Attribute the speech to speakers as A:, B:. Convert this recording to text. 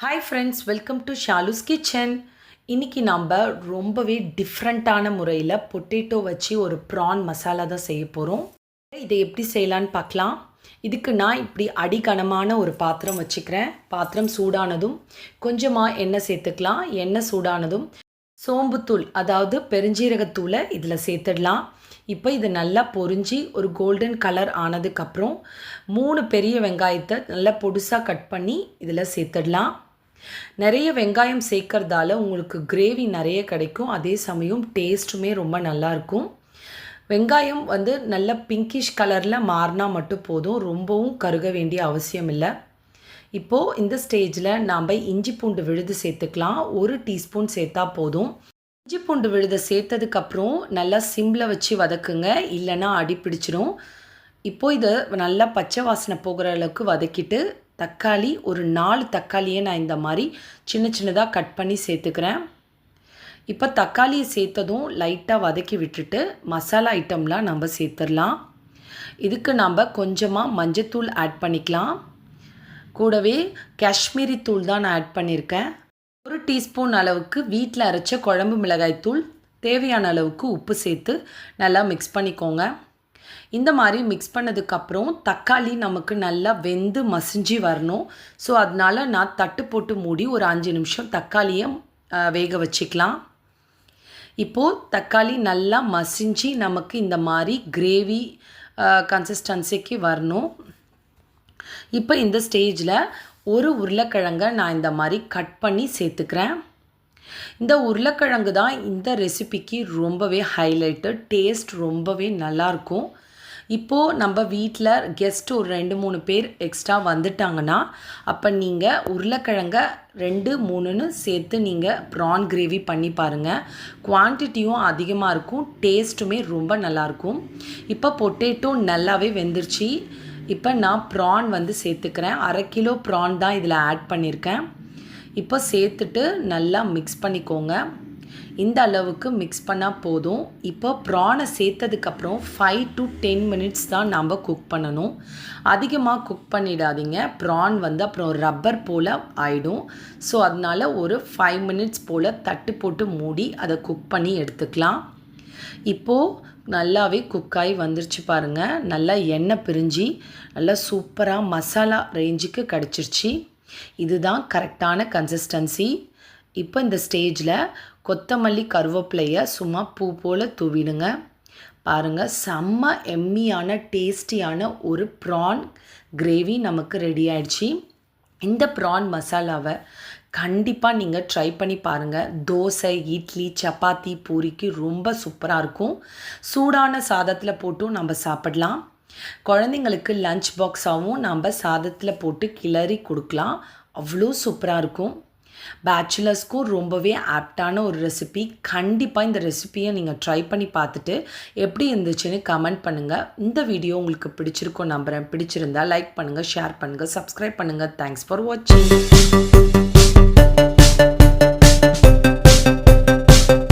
A: Hi friends, welcome to Shalu's kitchen. இன்றைக்கி நம்ம ரொம்பவே டிஃப்ரெண்ட்டான முறையில் பொட்டேட்டோ வச்சு ஒரு ப்ரான் மசாலா தான் செய்ய போகிறோம். இதை எப்படி செய்யலான்னு பார்க்கலாம். இதுக்கு நான் இப்படி அடிகனமான ஒரு பாத்திரம் வச்சுக்கிறேன். பாத்திரம் சூடானதும் கொஞ்சமாக எண்ணெய் சேர்த்துக்கலாம். எண்ணெய் சூடானதும் சோம்புத்தூள், அதாவது பெருஞ்சீரகத்தூளை இதில் சேர்த்துடலாம். இப்போ இது நல்லா பொரிஞ்சு ஒரு கோல்டன் கலர் ஆனதுக்கப்புறம் 3 பெரிய வெங்காயத்தை நல்லா பொடுசாக கட் பண்ணி இதில் சேர்த்துடலாம். நிறைய வெங்காயம் சேர்க்கறதால உங்களுக்கு கிரேவி நிறைய கிடைக்கும். அதே சமயம் டேஸ்ட்டுமே ரொம்ப நல்லாயிருக்கும். வெங்காயம் நல்ல பிங்கிஷ் கலரில் மாறினா மட்டும் போதும், ரொம்பவும் கருக வேண்டிய அவசியம் இல்லை. இப்போது இந்த ஸ்டேஜில் நாம் இஞ்சி பூண்டு விழுது சேர்த்துக்கலாம். 1 டீஸ்பூன் சேர்த்தா போதும். இஞ்சி பூண்டு விழுதை சேர்த்ததுக்கப்புறம் நல்லா சிம்மில் வச்சு வதக்குங்க, இல்லைன்னா அடி பிடிச்சிடும். இப்போது இதை நல்லா பச்சை வாசனை போகிற அளவுக்கு வதக்கிட்டு தக்காளி ஒரு 4 தக்காளியை நான் இந்த மாதிரி சின்ன சின்னதாக கட் பண்ணி சேர்த்துக்கிறேன். இப்போ தக்காளியை சேர்த்ததும் லைட்டாக வதக்கி விட்டுட்டு மசாலா ஐட்டம்லாம் நம்ம சேர்த்துடலாம். இதுக்கு நம்ம கொஞ்சமாக மஞ்சத்தூள் ஆட் பண்ணிக்கலாம். கூடவே காஷ்மீரி தூள் தான் நான் ஆட் பண்ணியிருக்கேன். 1 டீஸ்பூன் அளவுக்கு வீட்டில் அரைச்ச குழம்பு மிளகாய் தூள், தேவையான அளவுக்கு உப்பு சேர்த்து நல்லா மிக்ஸ் பண்ணிக்கோங்க. இந்த மாதிரி மிக்ஸ் பண்ணதுக்கப்புறம் தக்காளி நமக்கு நல்லா வெந்து மசிஞ்சு வரணும். ஸோ அதனால் நான் தட்டு போட்டு மூடி ஒரு 5 நிமிஷம் தக்காளியை வேக வச்சுக்கலாம். இப்போது தக்காளி நல்லா மசிஞ்சு நமக்கு இந்த மாதிரி கிரேவி கன்சிஸ்டன்சிக்கு வரணும். இப்போ இந்த ஸ்டேஜில் ஒரு உருளைக்கிழங்கை நான் இந்த மாதிரி கட் பண்ணி சேர்த்துக்கிறேன். இந்த உருளைக்கிழங்கு தான் இந்த ரெசிபிக்கு ரொம்பவே ஹைலைட்டு. டேஸ்ட் ரொம்பவே நல்லாயிருக்கும். இப்போது நம்ம வீட்டில் கெஸ்ட் ஒரு 2-3 பேர் எக்ஸ்ட்ரா வந்துட்டாங்கன்னா அப்போ நீங்கள் உருளைக்கிழங்க 2-3ன்னு சேர்த்து நீங்கள் ப்ரான் கிரேவி பண்ணி பாருங்கள். குவான்டிட்டியும் அதிகமாக இருக்கும், டேஸ்ட்டுமே ரொம்ப நல்லாயிருக்கும். இப்போ பொட்டேட்டோ நல்லாவே வெந்துருச்சு. இப்போ நான் ப்ரான் சேர்த்துக்கிறேன். 1/2 கிலோ ப்ரான் தான் இதில் ஆட் பண்ணியிருக்கேன். இப்போ சேர்த்துட்டு நல்லா மிக்ஸ் பண்ணிக்கோங்க. இந்த அளவுக்கு மிக்ஸ் பண்ணால் போதும். இப்போ ப்ரானை சேர்த்ததுக்கப்புறம் 5 to 10 மினிட்ஸ் தான் நம்ம குக் பண்ணணும். அதிகமாக குக் பண்ணிடாதீங்க. ப்ரான் அப்புறம் ரப்பர் போல் ஆகிடும். ஸோ அதனால் ஒரு 5 மினிட்ஸ் போல் தட்டு போட்டு மூடி அதை குக் பண்ணி எடுத்துக்கலாம். இப்போது நல்லாவே குக்காகி வந்துருச்சு பாருங்கள். நல்லா எண்ணெய் பிரிஞ்சு நல்லா சூப்பராக மசாலா ரேஞ்சுக்கு கிடச்சிருச்சு. இதுதான் கரெக்டான கன்சிஸ்டன்சி. இப்போ இந்த ஸ்டேஜில் கொத்தமல்லி கருவேப்பிலையை சும்மா பூ போல் தூவிடுங்க. பாருங்கள், செம்ம எம்மியான டேஸ்டியான ஒரு ப்ரான் கிரேவி நமக்கு ரெடி ஆயிடுச்சு. இந்த ப்ரான் மசாலாவை கண்டிப்பாக நீங்கள் ட்ரை பண்ணி பாருங்கள். தோசை, இட்லி, சப்பாத்தி, பூரிக்கு ரொம்ப சூப்பராக இருக்கும். சூடான சாதத்தில் போட்டும் நம்ம சாப்பிடலாம். குழந்தைங்களுக்கு லஞ்ச் பாக்ஸாகவும் நம்ம சாதத்தில் போட்டு கிளறி கொடுக்கலாம். அவ்வளோ சூப்பராக இருக்கும். பேச்சுலர்ஸ்க்கும் ரொம்பவே ஆப்டான ஒரு ரெசிபி. கண்டிப்பாக இந்த ரெசிபியை நீங்கள் ட்ரை பண்ணி பார்த்துட்டு எப்படி இருந்துச்சுன்னு கமெண்ட் பண்ணுங்கள். இந்த வீடியோ உங்களுக்கு பிடிச்சிருக்கோம் நம்புகிறேன். பிடிச்சிருந்தால் லைக் பண்ணுங்கள், ஷேர் பண்ணுங்கள், சப்ஸ்கிரைப் பண்ணுங்கள். தேங்க்ஸ் ஃபார் வாட்சிங்.